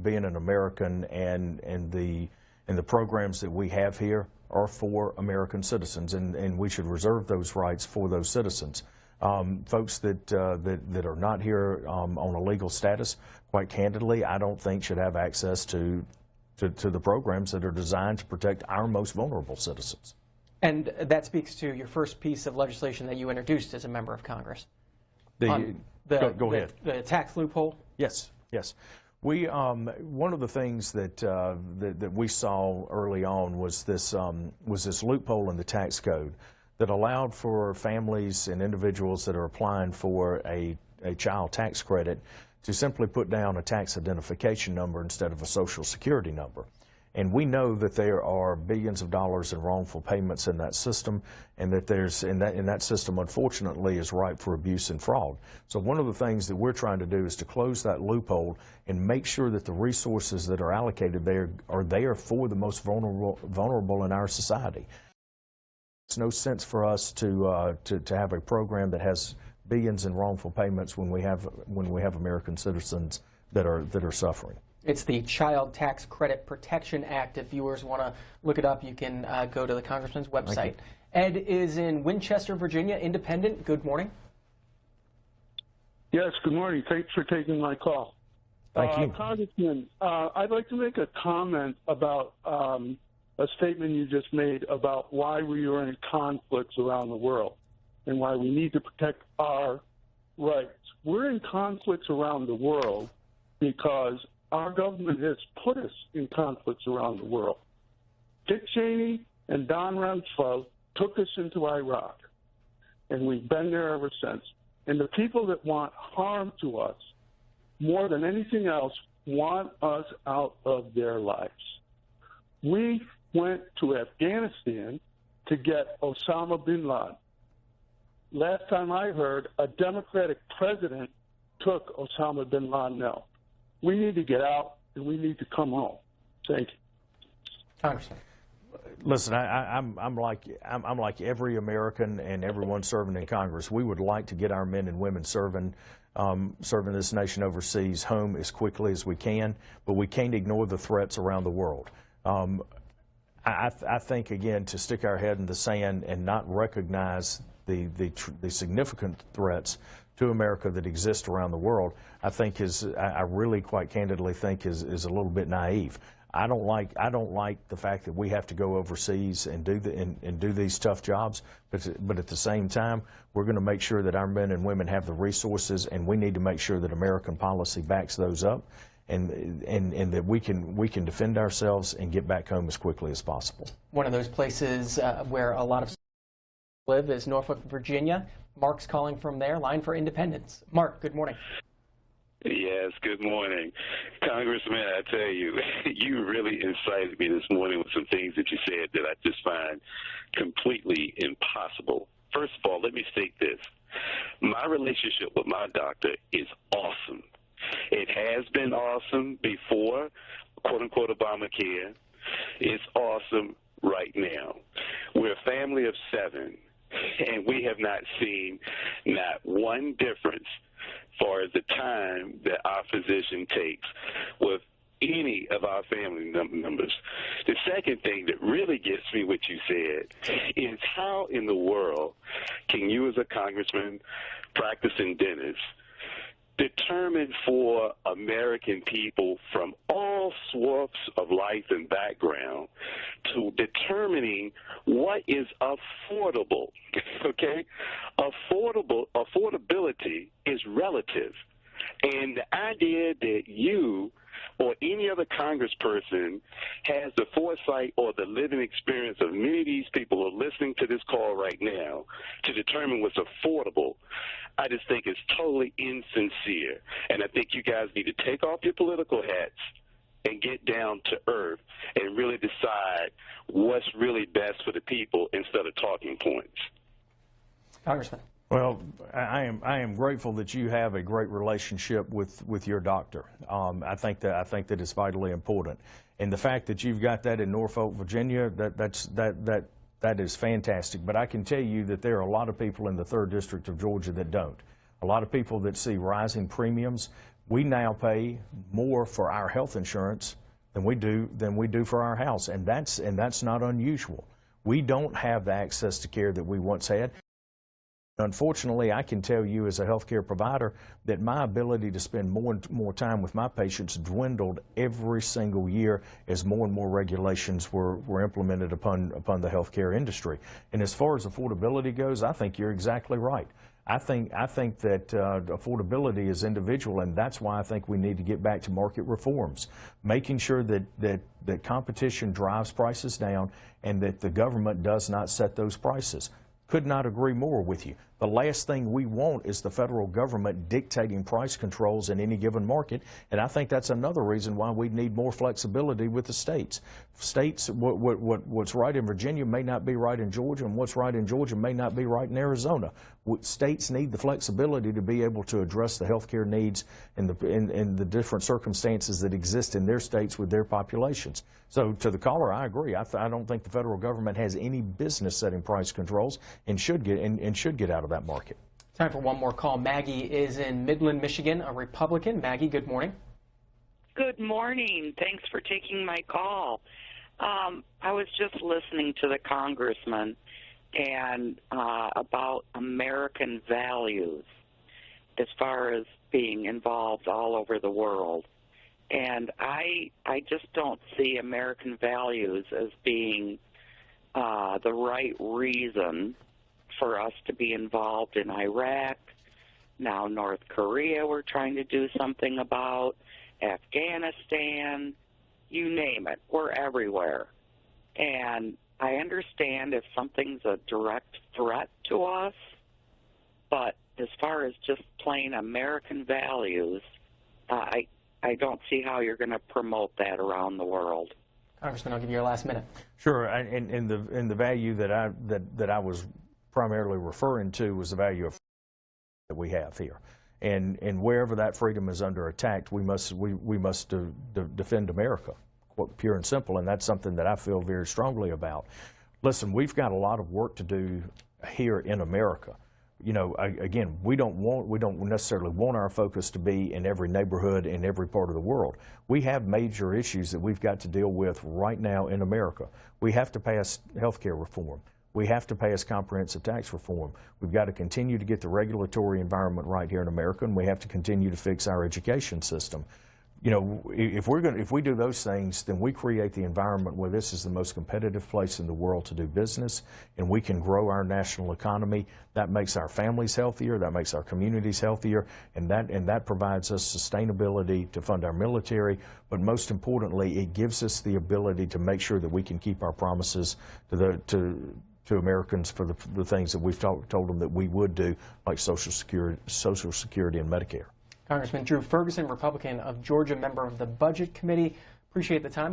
being an American and the programs that we have here are for American citizens, and we should reserve those rights for those citizens. Folks that are not here on a legal status, quite candidly, I don't think should have access to the programs that are designed to protect our most vulnerable citizens. And that speaks to your first piece of legislation that you introduced as a member of Congress. Go ahead. The tax loophole? Yes, yes. One of the things that we saw early on was this loophole in the tax code that allowed for families and individuals that are applying for a child tax credit to simply put down a tax identification number instead of a Social Security number. And we know that there are billions of dollars in wrongful payments in that system, and that that system, unfortunately, is ripe for abuse and fraud. So one of the things that we're trying to do is to close that loophole and make sure that the resources that are allocated there are there for the most vulnerable in our society. It's no sense for us to have a program that has billions in wrongful payments when we have American citizens that are suffering. It's the Child Tax Credit Protection Act. If viewers want to look it up, you can go to the Congressman's website. Ed is in Winchester, Virginia, independent. Good morning. Yes, good morning. Thanks for taking my call. Thank you. Congressman, I'd like to make a comment about a statement you just made about why we are in conflicts around the world and why we need to protect our rights. We're in conflicts around the world because our government has put us in conflicts around the world. Dick Cheney and Don Rumsfeld took us into Iraq, and we've been there ever since. And the people that want harm to us, more than anything else, want us out of their lives. We went to Afghanistan to get Osama bin Laden. Last time I heard, a Democratic president took Osama bin Laden out. We need to get out, and we need to come home. Thank you. Congressman. Listen, I'm like every American and everyone serving in Congress. We would like to get our men and women serving this nation overseas home as quickly as we can, but we can't ignore the threats around the world. I think, again, to stick our head in the sand and not recognize the significant threats to America that exist around the world, I really quite candidly think is a little bit naive. I don't like the fact that we have to go overseas and do these tough jobs, but at the same time, we're going to make sure that our men and women have the resources, and we need to make sure that American policy backs those up, and that we can defend ourselves and get back home as quickly as possible. One of those places where a lot of live is Norfolk, Virginia. Mark's calling from there. Line for Independence. Mark, good morning. Yes, good morning. Congressman, I tell you, you really incited me this morning with some things that you said that I just find completely impossible. First of all, let me state this. My relationship with my doctor is awesome. It has been awesome before, quote-unquote, Obamacare. It's awesome right now. We're a family of 7, and we have not seen not one difference as far as the time that our physician takes with any of our family members. The second thing that really gets me what you said is how in the world can you as a congressman, practicing dentist, determine for American people from all swaths of life and background to determining what is affordable, okay? Affordability is relative. And the idea that you or any other congressperson has the foresight or the living experience of many of these people who are listening to this call right now to determine what's affordable, I just think it's totally insincere. And I think you guys need to take off your political hats and get down to earth and really decide what's really best for the people instead of talking points. Congressman. Well, I am grateful that you have a great relationship with your doctor. I think that is vitally important, and the fact that you've got that in Norfolk, Virginia, that is fantastic. But I can tell you that there are a lot of people in the 3rd District of Georgia that don't. A lot of people that see rising premiums we now pay more for our health insurance than we do for our house, and that's not unusual. We don't have the access to care that we once had. Unfortunately, I can tell you as a healthcare provider that my ability to spend more and more time with my patients dwindled every single year as more and more regulations were implemented upon the healthcare industry. And as far as affordability goes, I think you're exactly right. I think that affordability is individual, and that's why I think we need to get back to market reforms, making sure that competition drives prices down and that the government does not set those prices. Could not agree more with you. The last thing we want is the federal government dictating price controls in any given market, and I think that's another reason why we need more flexibility with the states. States, what's right in Virginia may not be right in Georgia, and what's right in Georgia may not be right in Arizona. States need the flexibility to be able to address the health care needs in the different circumstances that exist in their states with their populations. So to the caller, I agree. I don't think the federal government has any business setting price controls and should get out of that market. Time for one more call. Maggie is in Midland, Michigan, a Republican. Maggie, good morning. Good morning. Thanks for taking my call. I was just listening to the congressman and about American values as far as being involved all over the world. And I just don't see American values as being the right reason for us to be involved in Iraq. Now North Korea we're trying to do something about, Afghanistan, you name it, we're everywhere. And I understand if something's a direct threat to us, but as far as just plain American values, I don't see how you're going to promote that around the world. Congressman, I'll give you your last minute. Sure, and the value that I was primarily referring to was the value of that we have here, and wherever that freedom is under attack, we must defend America, pure and simple, and that's something that I feel very strongly about. Listen, we've got a lot of work to do here in America. You know, again, we don't necessarily want our focus to be in every neighborhood in every part of the world. We have major issues that we've got to deal with right now in America. We have to pass health care reform. We have to pass comprehensive tax reform. We've got to continue to get the regulatory environment right here in America, and we have to continue to fix our education system. You know, if we do those things, then we create the environment where this is the most competitive place in the world to do business, and we can grow our national economy. That makes our families healthier, that makes our communities healthier, and that provides us sustainability to fund our military. But most importantly, it gives us the ability to make sure that we can keep our promises to Americans for the things that we've told them that we would do, like Social Security and Medicare. Congressman Drew Ferguson, Republican of Georgia, member of the Budget Committee. Appreciate the time.